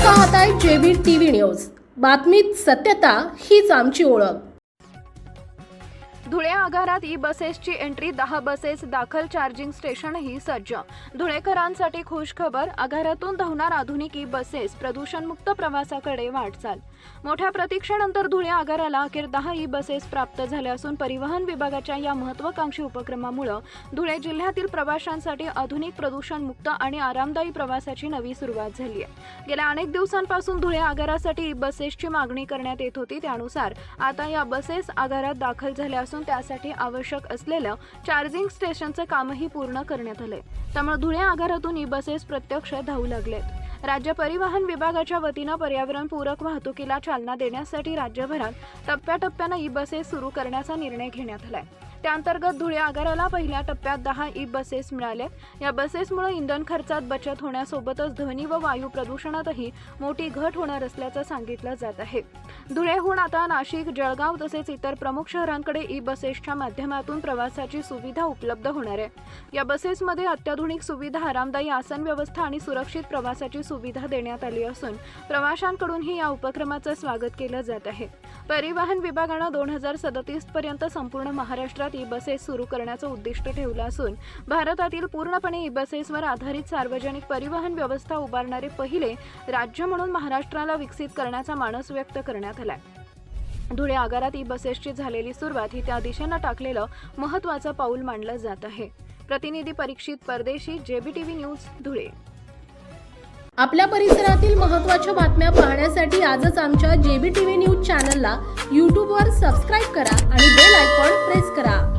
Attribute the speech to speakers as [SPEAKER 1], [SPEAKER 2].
[SPEAKER 1] पाहताय JB TV news. बातमीत सत्यता हीच आमची ओळख।
[SPEAKER 2] धुळे आगारात ई बसेसची एंट्री, 10 बसेस दाखल, चार्जिंग स्टेशनही सज्ज। धुळेकरांसाठी खुश खबर, आगारातून धावणार आधुनिक ई बसेस, प्रदूषणमुक्त प्रवासाकडे वाटचाल। मोठ्या प्रतीक्षेनंतर धुळे आगाराला अखेर 10 ई बसेस प्राप्त झाल्या असून परिवहन विभागाच्या या महत्त्वाकांक्षी उपक्रमामुळे धुळे जिल्ह्यातील प्रवाशांसाठी आधुनिक, प्रदूषणमुक्त आणि आरामदायी प्रवासाची नवी सुरुवात झाली आहे। गेल्या अनेक दिवसांपासून धुळे आगारासाठी ई बसेसची मागणी करण्यात येत होती, त्यानुसार आता या बसेस आगारात दाखल झाल्या असून त्यासाठी आवश्यक असलेलं चार्जिंग स्टेशनचं कामही पूर्ण करण्यात आलंय। त्यामुळे धुळे आगारातून ई बसेस प्रत्यक्ष धावू लागलेत। राज्य परिवहन विभागाच्या वतीनं पर्यावरणपूरक वाहतुकीला चालना देण्यासाठी राज्यभरात टप्प्याटप्प्यानं ई बसेस सुरू करण्याचा निर्णय घेण्यात आलाय। त्याअंतर्गत धुळे आगाराला पहिल्या टप्प्यात 10 ई बसेस मिळाले। या बसेसमुळे इंधन खर्चात बचत होण्यासोबतच ध्वनी व वायू प्रदूषणातही मोठी घट होणार असल्याचं सांगितलं जात आहे। धुळेहून आता नाशिक, जळगाव तसेच इतर प्रमुख शहरांकडे ई बसेसच्या माध्यमातून प्रवासाची सुविधा उपलब्ध होणार आहे। या बसेसमध्ये अत्याधुनिक सुविधा, आरामदायी आसन व्यवस्था आणि सुरक्षित प्रवासाची सुविधा देण्यात आली असून प्रवाशांकडूनही या उपक्रमाचं स्वागत केलं जात आहे। परिवहन विभागानं 2037 पर्यंत संपूर्ण महाराष्ट्रात ई बसेस सुरू करण्याचं उद्दिष्ट ठेवलं असून भारतातील पूर्णपणे ई बसेसवर आधारित सार्वजनिक परिवहन व्यवस्था उभारणारे पहिले राज्य म्हणून महाराष्ट्राला विकसित करण्याचा मानस व्यक्त करण्यात आलाय। धुळे आगारात ई बसेसची झालेली सुरुवात ही त्या दिशेनं टाकलेलं महत्त्वाचं पाऊल मानलं जात आहे। प्रतिनिधी परीक्षित परदेशी, जेबी टीव्ही न्यूज, धुळे।
[SPEAKER 1] आपल्या परिसरातील महत्त्वाच्या बातम्या पाहण्यासाठी आजच आमच्या जेबी टीव्ही न्यूज चॅनलला YouTube वर सबस्क्राइब करा आणि बेल आयकॉन प्रेस करा।